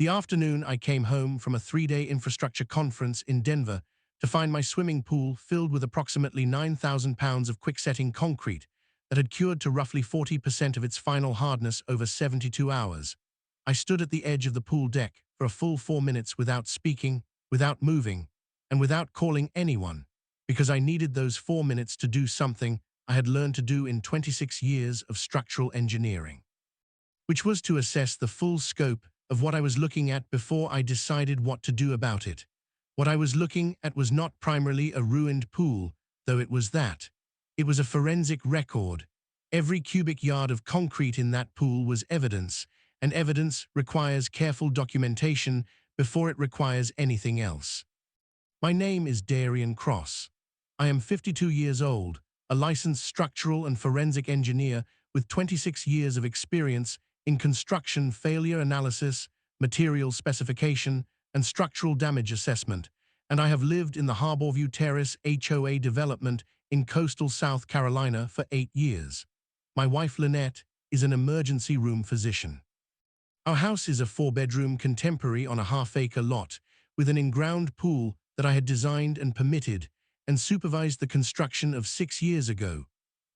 The afternoon I came home from a 3-day infrastructure conference in Denver to find my swimming pool filled with approximately 9,000 pounds of quick-setting concrete that had cured to roughly 40% of its final hardness over 72 hours. I stood at the edge of the pool deck for a full 4 minutes without speaking, without moving, and without calling anyone, because I needed those 4 minutes to do something I had learned to do in 26 years of structural engineering, which was to assess the full scope of what I was looking at before I decided what to do about it. What I was looking at was not primarily a ruined pool, though it was that. It was a forensic record. Every cubic yard of concrete in that pool was evidence, and evidence requires careful documentation before it requires anything else. My name is Darian Cross. I am 52 years old, a licensed structural and forensic engineer with 26 years of experience in construction failure analysis, material specification, and structural damage assessment, and I have lived in the Harborview Terrace HOA development in coastal South Carolina for 8 years. My wife Lynette is an emergency room physician. Our house is a 4-bedroom contemporary on a half-acre lot with an in-ground pool that I had designed and permitted and supervised the construction of 6 years ago,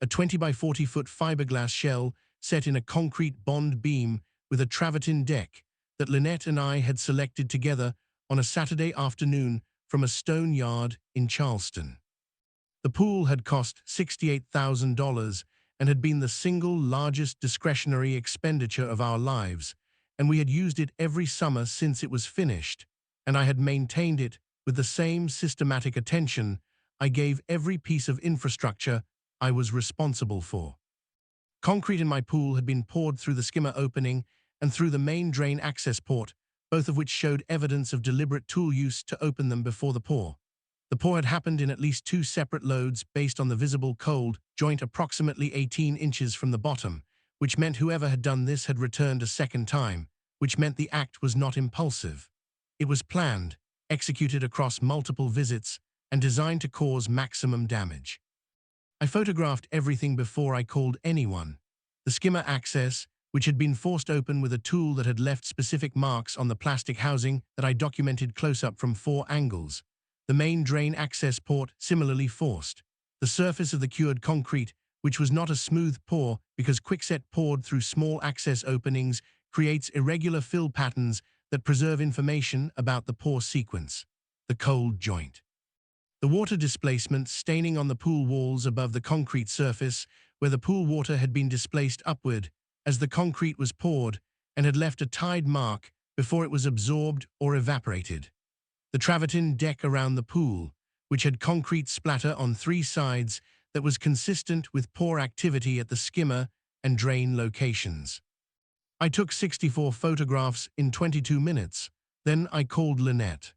a 20 by 40 foot fiberglass shell set in a concrete bond beam with a travertine deck that Lynette and I had selected together on a Saturday afternoon from a stone yard in Charleston. The pool had cost $68,000 and had been the single largest discretionary expenditure of our lives, and we had used it every summer since it was finished, and I had maintained it with the same systematic attention I gave every piece of infrastructure I was responsible for. Concrete in my pool had been poured through the skimmer opening and through the main drain access port, both of which showed evidence of deliberate tool use to open them before the pour. The pour had happened in at least 2 separate loads based on the visible cold joint approximately 18 inches from the bottom, which meant whoever had done this had returned a second time, which meant the act was not impulsive. It was planned, executed across multiple visits, and designed to cause maximum damage. I photographed everything before I called anyone. The skimmer access, which had been forced open with a tool that had left specific marks on the plastic housing that I documented close-up from 4 angles. The main drain access port similarly forced. The surface of the cured concrete, which was not a smooth pour because quickset poured through small access openings, creates irregular fill patterns that preserve information about the pour sequence. The cold joint. The water displacement staining on the pool walls above the concrete surface, where the pool water had been displaced upward as the concrete was poured and had left a tide mark before it was absorbed or evaporated. The travertine deck around the pool, which had concrete splatter on 3 sides that was consistent with pour activity at the skimmer and drain locations. I took 64 photographs in 22 minutes. Then I called Lynette.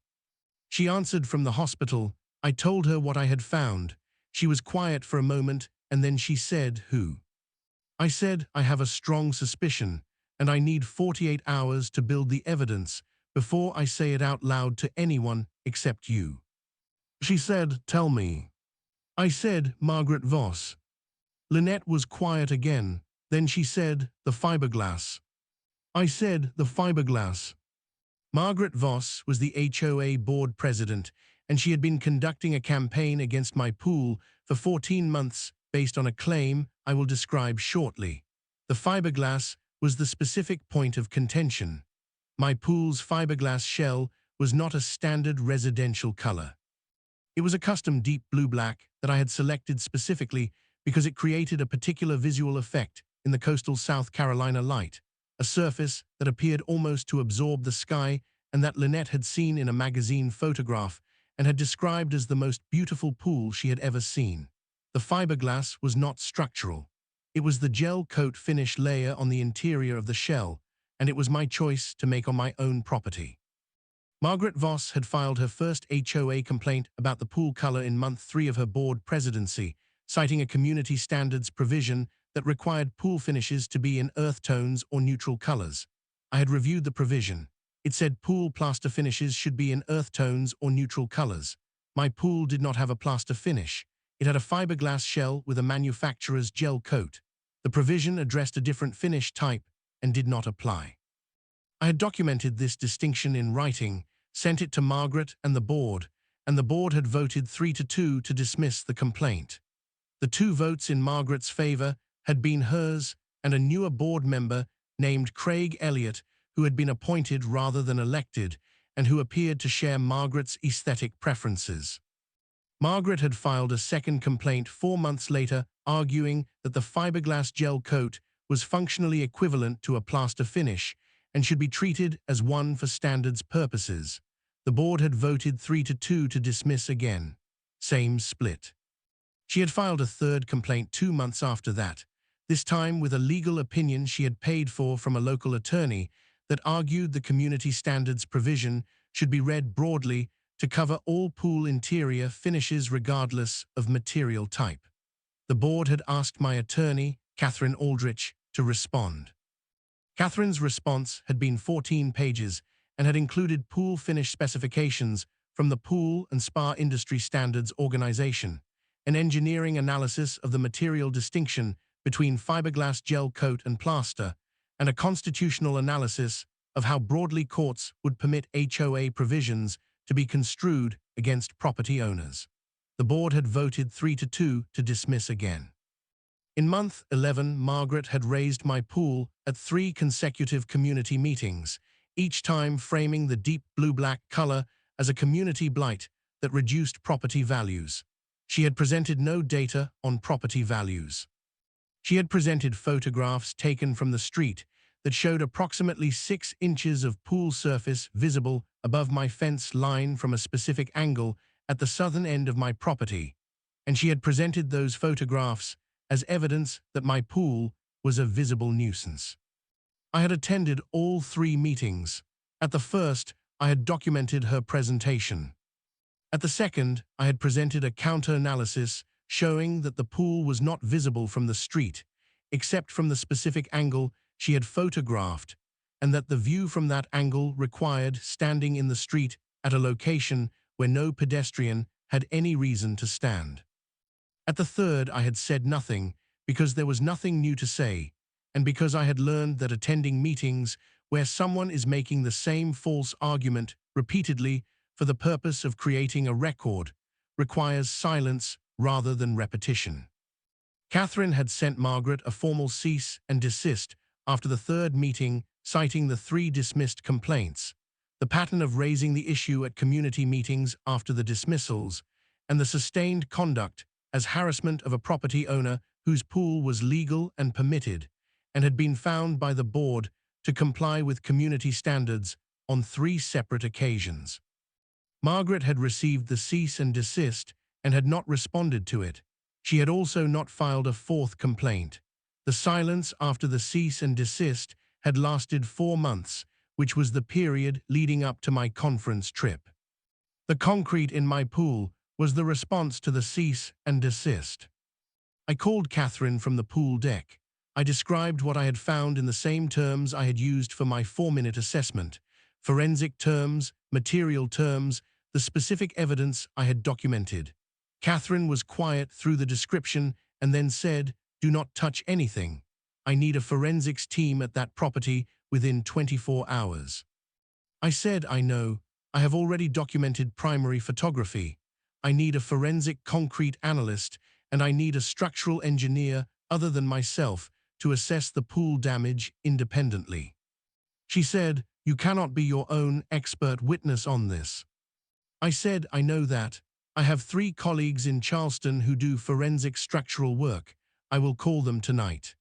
She answered from the hospital. I told her what I had found. She was quiet for a moment, and then she said, "Who?" I said, "I have a strong suspicion, and I need 48 hours to build the evidence before I say it out loud to anyone except you." She said, "Tell me." I said, "Margaret Voss." Lynette was quiet again. Then she said, "The fiberglass." I said, "The fiberglass." Margaret Voss was the HOA board president, and she had been conducting a campaign against my pool for 14 months based on a claim I will describe shortly. The fiberglass was the specific point of contention. My pool's fiberglass shell was not a standard residential color. It was a custom deep blue-black that I had selected specifically because it created a particular visual effect in the coastal South Carolina light, a surface that appeared almost to absorb the sky and that Lynette had seen in a magazine photograph and had described as the most beautiful pool she had ever seen. The fiberglass was not structural. It was the gel coat finish layer on the interior of the shell, and it was my choice to make on my own property. Margaret Voss had filed her first HOA complaint about the pool color in month 3 of her board presidency, citing a community standards provision that required pool finishes to be in earth tones or neutral colors. I had reviewed the provision. It said pool plaster finishes should be in earth tones or neutral colors. My pool did not have a plaster finish. It had a fiberglass shell with a manufacturer's gel coat. The provision addressed a different finish type and did not apply. I had documented this distinction in writing, sent it to Margaret and the board had voted 3-2 to dismiss the complaint. The 2 votes in Margaret's favor had been hers and a newer board member named Craig Elliott, who had been appointed rather than elected and who appeared to share Margaret's aesthetic preferences. Margaret had filed a second complaint 4 months later, arguing that the fiberglass gel coat was functionally equivalent to a plaster finish and should be treated as one for standards purposes. The board had voted 3-2 to dismiss again. Same split. She had filed a third complaint 2 months after that, this time with a legal opinion she had paid for from a local attorney that argued the community standards provision should be read broadly to cover all pool interior finishes regardless of material type. The board had asked my attorney, Catherine Aldrich, to respond. Catherine's response had been 14 pages and had included pool finish specifications from the Pool and Spa Industry Standards Organization, an engineering analysis of the material distinction between fiberglass gel coat and plaster, and a constitutional analysis of how broadly courts would permit HOA provisions to be construed against property owners. The board had voted 3-2 to dismiss again. In month 11, Margaret had raised my pool at 3 consecutive community meetings, each time framing the deep blue-black color as a community blight that reduced property values. She had presented no data on property values. She had presented photographs taken from the street that showed approximately 6 inches of pool surface visible above my fence line from a specific angle at the southern end of my property, and she had presented those photographs as evidence that my pool was a visible nuisance. I had attended all 3 meetings. At the first, I had documented her presentation. At the second, I had presented a counter-analysis showing that the pool was not visible from the street, except from the specific angle she had photographed, and that the view from that angle required standing in the street at a location where no pedestrian had any reason to stand. At the third, I had said nothing because there was nothing new to say, and because I had learned that attending meetings where someone is making the same false argument repeatedly for the purpose of creating a record requires silence rather than repetition. Catherine had sent Margaret a formal cease and desist after the third meeting, citing the 3 dismissed complaints, the pattern of raising the issue at community meetings after the dismissals, and the sustained conduct as harassment of a property owner whose pool was legal and permitted, and had been found by the board to comply with community standards on 3 separate occasions. Margaret had received the cease and desist and had not responded to it. She had also not filed a 4th complaint. The silence after the cease and desist had lasted 4 months, which was the period leading up to my conference trip. The concrete in my pool was the response to the cease and desist. I called Catherine from the pool deck. I described what I had found in the same terms I had used for my 4-minute assessment: forensic terms, material terms, the specific evidence I had documented. Catherine was quiet through the description and then said, "Do not touch anything. I need a forensics team at that property within 24 hours." I said, "I know. I have already documented primary photography. I need a forensic concrete analyst, and I need a structural engineer other than myself to assess the pool damage independently." She said, "You cannot be your own expert witness on this." I said, "I know that. I have 3 colleagues in Charleston who do forensic structural work. I will call them tonight."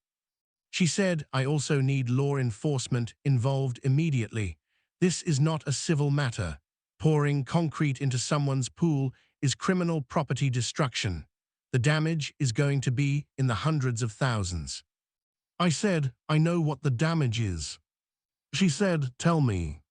She said, "I also need law enforcement involved immediately. This is not a civil matter. Pouring concrete into someone's pool is criminal property destruction. The damage is going to be in the hundreds of thousands." I said, "I know what the damage is." She said, "Tell me."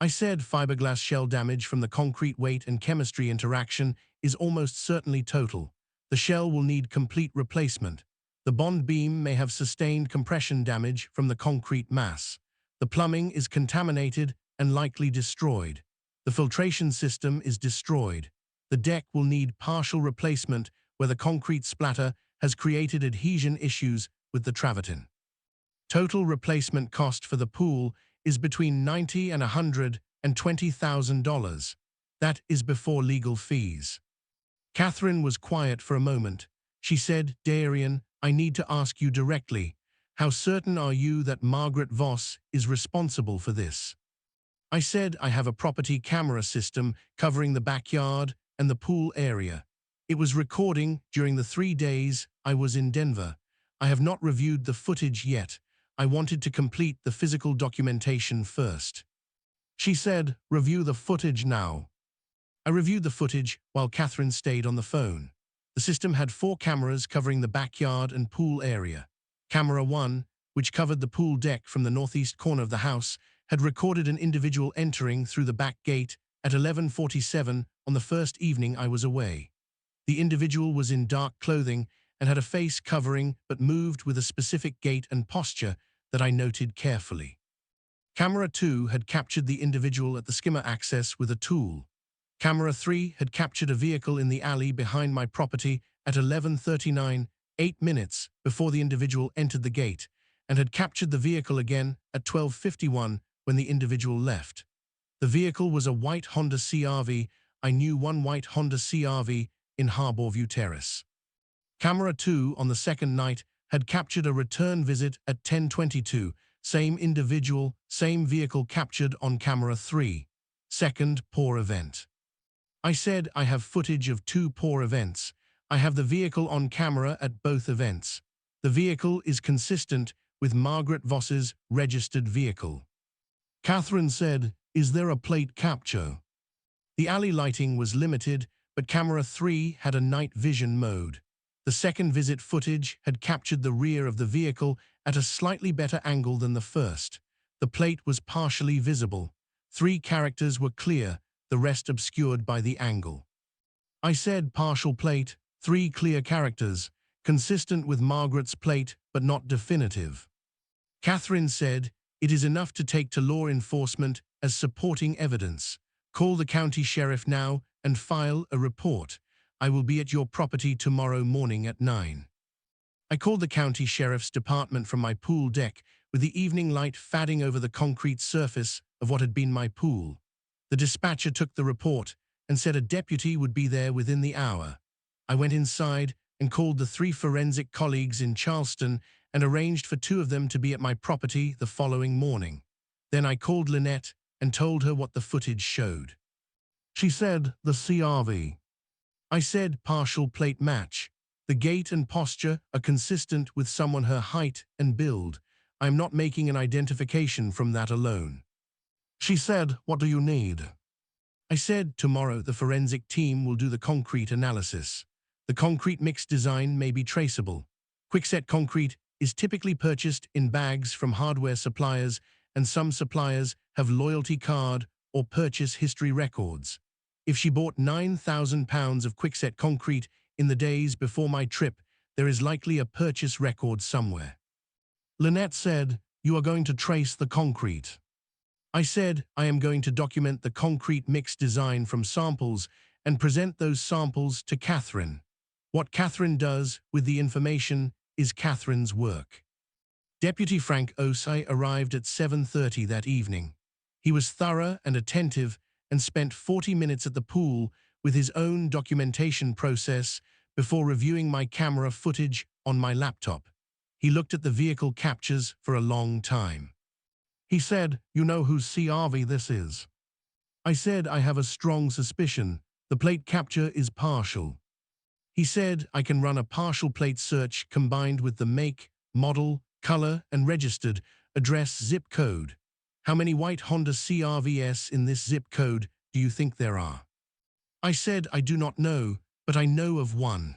I said, "Fiberglass shell damage from the concrete weight and chemistry interaction is almost certainly total. The shell will need complete replacement. The bond beam may have sustained compression damage from the concrete mass. The plumbing is contaminated and likely destroyed. The filtration system is destroyed. The deck will need partial replacement where the concrete splatter has created adhesion issues with the travertine. Total replacement cost for the pool is between $90 and $120,000. That is before legal fees. Catherine was quiet for a moment. She said, Darian, I need to ask you directly. How certain are you that Margaret Voss is responsible for this? I said I have a property camera system covering the backyard and the pool area. It was recording during the 3 days I was in Denver. I have not reviewed the footage yet. I wanted to complete the physical documentation first. She said, review the footage now. I reviewed the footage while Catherine stayed on the phone. The system had 4 cameras covering the backyard and pool area. Camera 1, which covered the pool deck from the northeast corner of the house, had recorded an individual entering through the back gate at 11:47 on the first evening I was away. The individual was in dark clothing and had a face covering but moved with a specific gait and posture that I noted carefully. Camera 2 had captured the individual at the skimmer access with a tool. Camera 3 had captured a vehicle in the alley behind my property at 11:39, 8 minutes before the individual entered the gate, and had captured the vehicle again at 12:51 when the individual left. The vehicle was a white Honda CR-V. I knew one white Honda CR-V in Harborview Terrace. Camera 2 on the second night had captured a return visit at 10:22, same individual, same vehicle captured on camera 3. Second poor event. I said I have footage of 2 poor events. I have the vehicle on camera at both events. The vehicle is consistent with Margaret Voss's registered vehicle. Catherine said, is there a plate capture? The alley lighting was limited, but camera 3 had a night vision mode. The second visit footage had captured the rear of the vehicle at a slightly better angle than the first. The plate was partially visible. 3 characters were clear, the rest obscured by the angle. I said partial plate, 3 clear characters, consistent with Margaret's plate but not definitive. Catherine said, it is enough to take to law enforcement as supporting evidence. Call the county sheriff now and file a report. I will be at your property tomorrow morning at 9. I called the county sheriff's department from my pool deck with the evening light fading over the concrete surface of what had been my pool. The dispatcher took the report and said a deputy would be there within the hour. I went inside and called the 3 forensic colleagues in Charleston and arranged for 2 of them to be at my property the following morning. Then I called Lynette and told her what the footage showed. She said, the CR-V. I said, partial plate match. The gait and posture are consistent with someone her height and build. I am not making an identification from that alone. She said, what do you need? I said, tomorrow the forensic team will do the concrete analysis. The concrete mix design may be traceable. Quickset concrete is typically purchased in bags from hardware suppliers, and some suppliers have loyalty card or purchase history records. If she bought 9,000 pounds of quickset concrete in the days before my trip, there is likely a purchase record somewhere. Lynette said, you are going to trace the concrete. I said, I am going to document the concrete mix design from samples and present those samples to Catherine. What Catherine does with the information is Catherine's work. Deputy Frank Osei arrived at 7:30 that evening. He was thorough and attentive and spent 40 minutes at the pool with his own documentation process before reviewing my camera footage on my laptop. He looked at the vehicle captures for a long time. He said, you know whose CR-V this is? I said, I have a strong suspicion. The plate capture is partial. He said, I can run a partial plate search combined with the make, model, color, and registered address zip code. How many white Honda CR-Vs in this zip code do you think there are? I said, I do not know, but I know of one.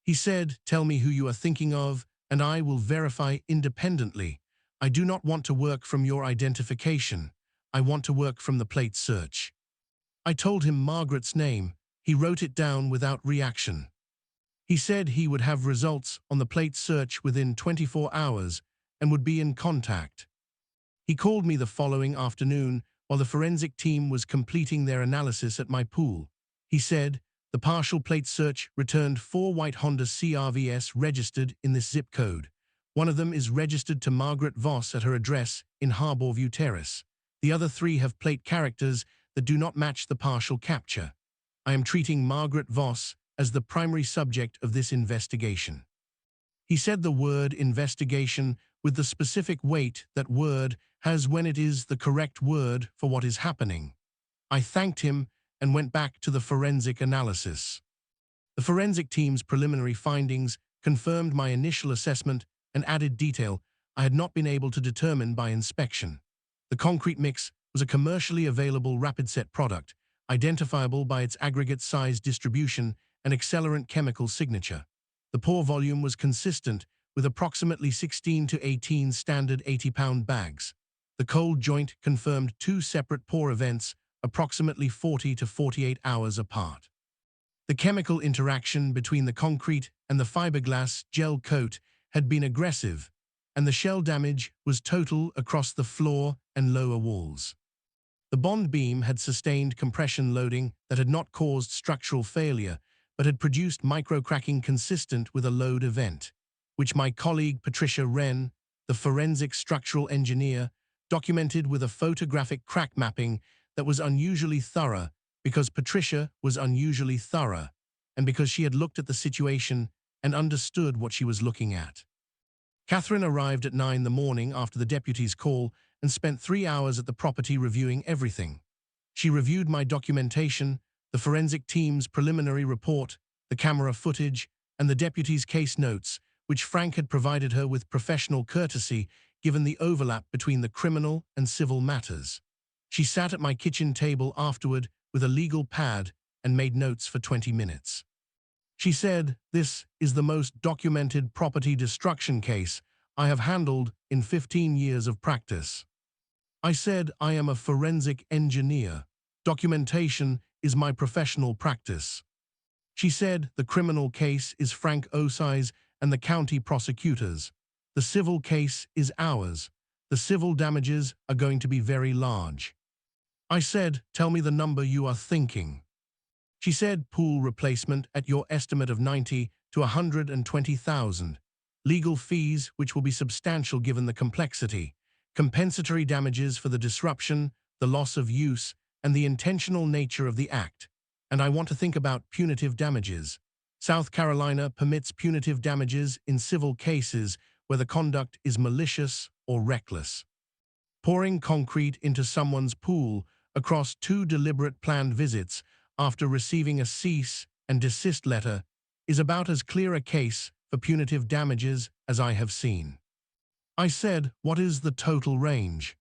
He said, tell me who you are thinking of, and I will verify independently. I do not want to work from your identification. I want to work from the plate search. I told him Margaret's name. He wrote it down without reaction. He said he would have results on the plate search within 24 hours and would be in contact. He called me the following afternoon while the forensic team was completing their analysis at my pool. He said, the partial plate search returned 4 white Honda CR-Vs registered in this zip code. One of them is registered to Margaret Voss at her address in Harbourview Terrace. The other three have plate characters that do not match the partial capture. I am treating Margaret Voss as the primary subject of this investigation." He said the word investigation with the specific weight that word has when it is the correct word for what is happening. I thanked him and went back to the forensic analysis. The forensic team's preliminary findings confirmed my initial assessment and added detail I had not been able to determine by inspection. The concrete mix was a commercially available rapid-set product, identifiable by its aggregate size distribution and accelerant chemical signature. The pour volume was consistent with approximately 16 to 18 standard 80-pound bags. The cold joint confirmed 2 separate pour events approximately 40 to 48 hours apart. The chemical interaction between the concrete and the fiberglass gel coat had been aggressive, and the shell damage was total across the floor and lower walls. The bond beam had sustained compression loading that had not caused structural failure, but had produced microcracking consistent with a load event, which my colleague Patricia Wren, the forensic structural engineer, documented with a photographic crack mapping that was unusually thorough because Patricia was unusually thorough, and because she had looked at the situation and understood what she was looking at. Catherine arrived at 9 in the morning after the deputy's call and spent 3 hours at the property reviewing everything. She reviewed my documentation, the forensic team's preliminary report, the camera footage, and the deputy's case notes, which Frank had provided her with professional courtesy given the overlap between the criminal and civil matters. She sat at my kitchen table afterward with a legal pad and made notes for 20 minutes. She said, "This is the most documented property destruction case I have handled in 15 years of practice." I said, "I am a forensic engineer. Documentation is my professional practice." She said, "The criminal case is Frank Osai's and the county prosecutor's. The civil case is ours. The civil damages are going to be very large." I said, "Tell me the number you are thinking." She said, "Pool replacement at your estimate of 90 to 120,000. Legal fees, which will be substantial given the complexity. Compensatory damages for the disruption, the loss of use, and the intentional nature of the act. And I want to think about punitive damages. South Carolina permits punitive damages in civil cases where the conduct is malicious or reckless. Pouring concrete into someone's pool across 2 deliberate planned visits after receiving a cease and desist letter is about as clear a case for punitive damages as I have seen." I said, "What is the total range?"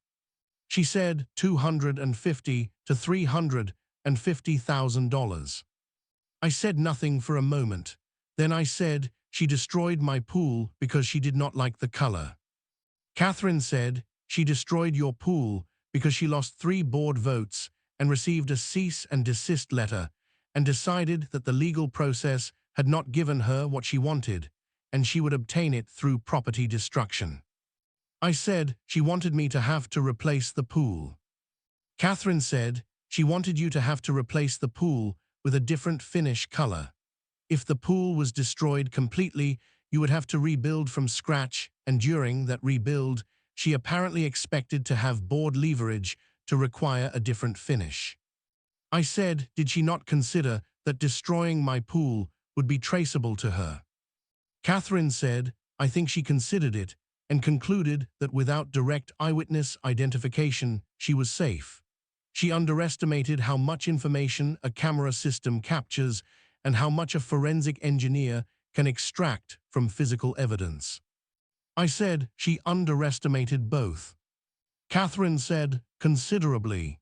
She said, $250,000 to $350,000. I said nothing for a moment. Then I said, "She destroyed my pool because she did not like the color." Catherine said, "She destroyed your pool because she lost 3 board votes and received a cease and desist letter and decided that the legal process had not given her what she wanted, and she would obtain it through property destruction." I said, "She wanted me to have to replace the pool." Catherine said, "She wanted you to have to replace the pool with a different finish color. If the pool was destroyed completely, you would have to rebuild from scratch, and during that rebuild, she apparently expected to have board leverage to require a different finish." I said, "Did she not consider that destroying my pool would be traceable to her?" Catherine said, "I think she considered it and concluded that without direct eyewitness identification, she was safe. She underestimated how much information a camera system captures and how much a forensic engineer can extract from physical evidence." I said, "She underestimated both." Catherine said, "Considerably."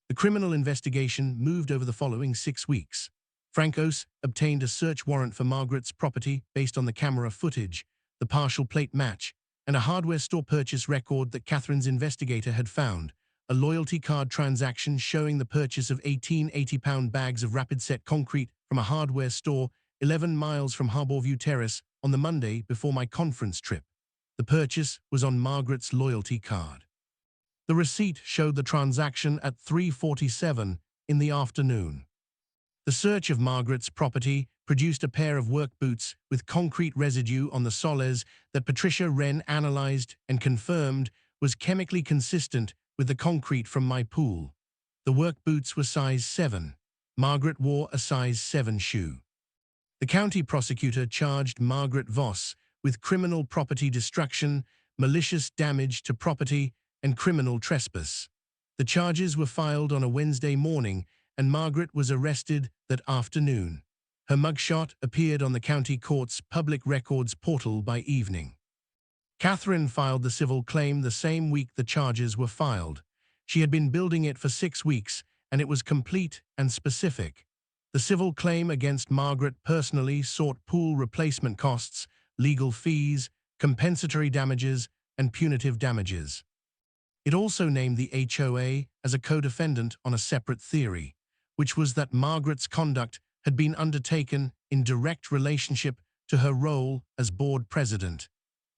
The criminal investigation moved over the following 6 weeks. Frank Ose obtained a search warrant for Margaret's property based on the camera footage, the partial plate match, and a hardware store purchase record that Catherine's investigator had found, a loyalty card transaction showing the purchase of 18 80-pound bags of rapid-set concrete from a hardware store 11 miles from Harbourview Terrace on the Monday before my conference trip. The purchase was on Margaret's loyalty card. The receipt showed the transaction at 3:47 in the afternoon. The search of Margaret's property produced a pair of work boots with concrete residue on the soles that Patricia Wren analyzed and confirmed was chemically consistent with the concrete from my pool. The work boots were size 7. Margaret wore a size 7 shoe. The county prosecutor charged Margaret Voss with criminal property destruction, malicious damage to property, and criminal trespass. The charges were filed on a Wednesday morning, and Margaret was arrested that afternoon. Her mugshot appeared on the county court's public records portal by evening. Catherine filed the civil claim the same week the charges were filed. She had been building it for 6 weeks, and it was complete and specific. The civil claim against Margaret personally sought pool replacement costs, legal fees, compensatory damages, and punitive damages. It also named the HOA as a co-defendant on a separate theory, which was that Margaret's conduct had been undertaken in direct relationship to her role as board president,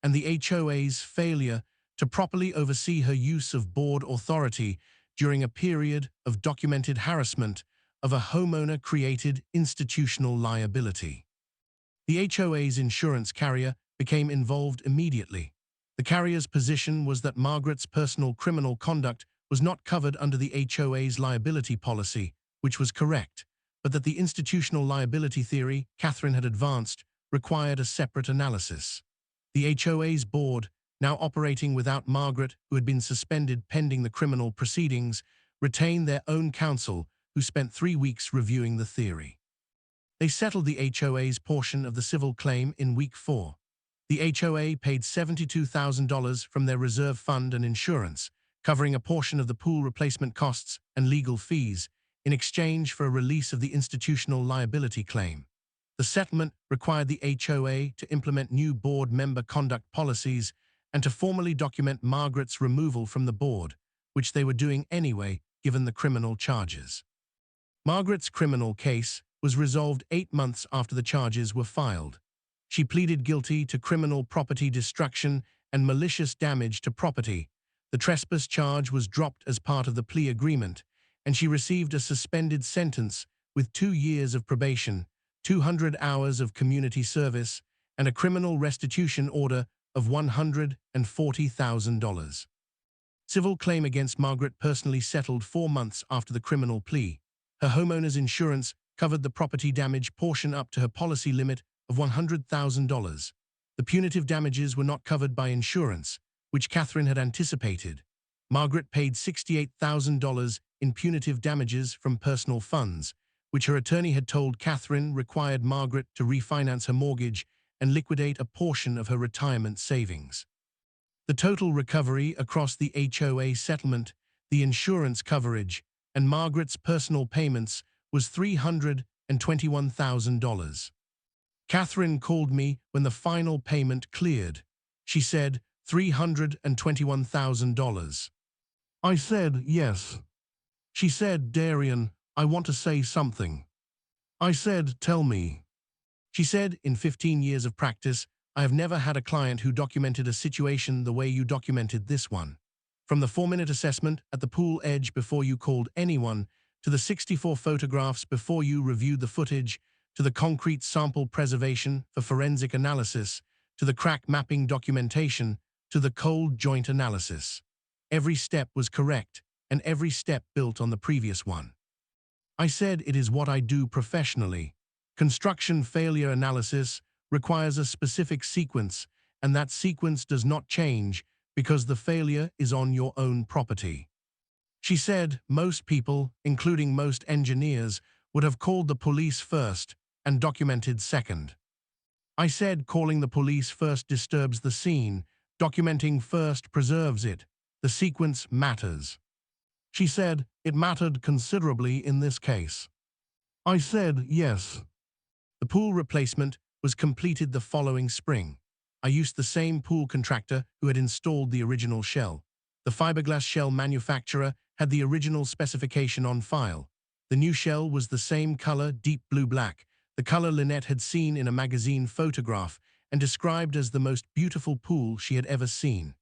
and the HOA's failure to properly oversee her use of board authority during a period of documented harassment of a homeowner created institutional liability. The HOA's insurance carrier became involved immediately. The carrier's position was that Margaret's personal criminal conduct was not covered under the HOA's liability policy, which was correct, but that the institutional liability theory Catherine had advanced required a separate analysis. The HOA's board, now operating without Margaret, who had been suspended pending the criminal proceedings, retained their own counsel, who spent 3 weeks reviewing the theory. They settled the HOA's portion of the civil claim in week 4. The HOA paid $72,000 from their reserve fund and insurance, covering a portion of the pool replacement costs and legal fees, in exchange for a release of the institutional liability claim. The settlement required the HOA to implement new board member conduct policies and to formally document Margaret's removal from the board, which they were doing anyway given the criminal charges. Margaret's criminal case was resolved 8 months after the charges were filed. She pleaded guilty to criminal property destruction and malicious damage to property. The trespass charge was dropped as part of the plea agreement, and she received a suspended sentence with 2 years of probation, 200 hours of community service, and a criminal restitution order of $140,000. Civil claim against Margaret personally settled 4 months after the criminal plea. Her homeowner's insurance covered the property damage portion up to her policy limit of $100,000. The punitive damages were not covered by insurance, which Catherine had anticipated. Margaret paid $68,000 in punitive damages from personal funds, which her attorney had told Catherine required Margaret to refinance her mortgage and liquidate a portion of her retirement savings. The total recovery across the HOA settlement, the insurance coverage, and Margaret's personal payments was $321,000. Catherine called me when the final payment cleared. She said, $321,000. I said, yes. She said, Darian, I want to say something. I said, tell me. She said, in 15 years of practice, I have never had a client who documented a situation the way you documented this one. From the 4-minute assessment at the pool edge before you called anyone, to the 64 photographs before you reviewed the footage, to the concrete sample preservation for forensic analysis, to the crack mapping documentation, to the cold joint analysis. Every step was correct, and every step built on the previous one. I said it is what I do professionally. Construction failure analysis requires a specific sequence, and that sequence does not change because the failure is on your own property. She said most people, including most engineers, would have called the police first and documented second. I said calling the police first disturbs the scene, documenting first preserves it. The sequence matters. She said it mattered considerably in this case. I said yes. The pool replacement was completed the following spring. I used the same pool contractor who had installed the original shell. The fiberglass shell manufacturer had the original specification on file. The new shell was the same color, deep blue-black, the color Lynette had seen in a magazine photograph and described as the most beautiful pool she had ever seen.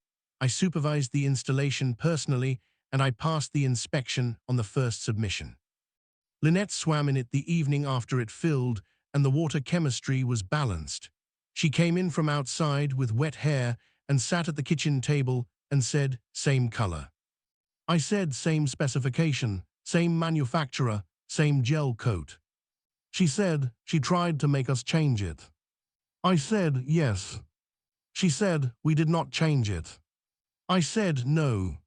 I supervised the installation personally, and I passed the inspection on the first submission. Lynette swam in it the evening after it filled, and the water chemistry was balanced. She came in from outside with wet hair and sat at the kitchen table and said, "Same color." I said, "Same specification, same manufacturer, same gel coat." She said she tried to make us change it. I said, "Yes." She said we did not change it. I said, "No."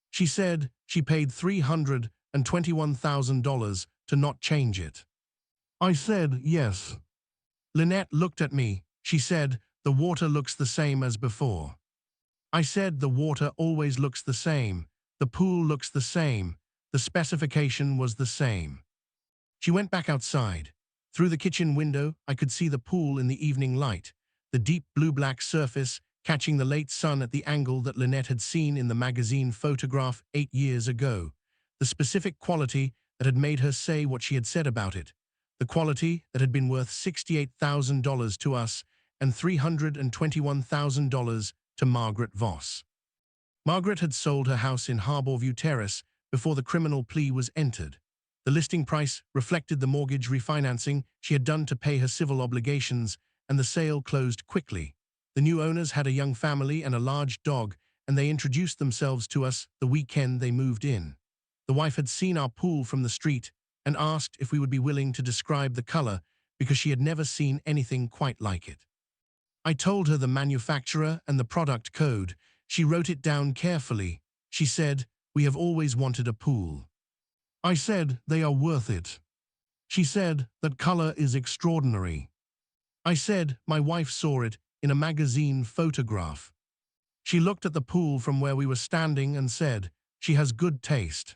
She said she paid $321,000 to not change it. I said, "Yes." Lynette looked at me. She said, "The water looks the same as before." I said, "The water always looks the same. The pool looks the same. The specification was the same." She went back outside. Through the kitchen window, I could see the pool in the evening light, the deep blue-black surface catching the late sun at the angle that Lynette had seen in the magazine photograph 8 years ago, the specific quality that had made her say what she had said about it, the quality that had been worth $68,000 to us and $321,000 to Margaret Voss. Margaret had sold her house in Harbourview Terrace before the criminal plea was entered. The listing price reflected the mortgage refinancing she had done to pay her civil obligations, and the sale closed quickly. The new owners had a young family and a large dog, and they introduced themselves to us the weekend they moved in. The wife had seen our pool from the street and asked if we would be willing to describe the color because she had never seen anything quite like it. I told her the manufacturer and the product code. She wrote it down carefully. She said, "We have always wanted a pool." I said, "They are worth it." She said, "That color is extraordinary." I said, "My wife saw it in a magazine photograph." She looked at the pool from where we were standing and said, "She has good taste."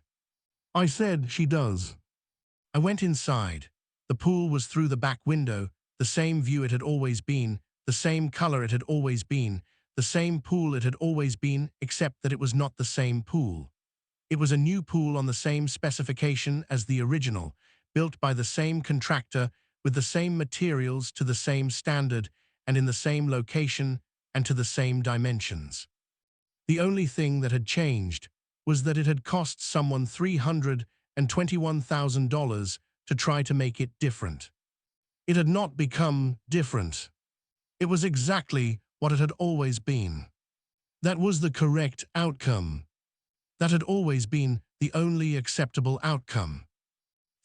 I said, "She does." I went inside. The pool was through the back window, the same view it had always been, the same color it had always been, the same pool it had always been, except that it was not the same pool. It was a new pool on the same specification as the original, built by the same contractor, with the same materials to the same standard, and in the same location and to the same dimensions. The only thing that had changed was that it had cost someone $321,000 to try to make it different. It had not become different. It was exactly what it had always been. That was the correct outcome. That had always been the only acceptable outcome.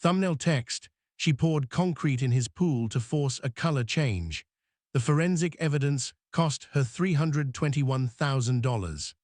Thumbnail text: she poured concrete in his pool to force a color change. The forensic evidence cost her $321,000.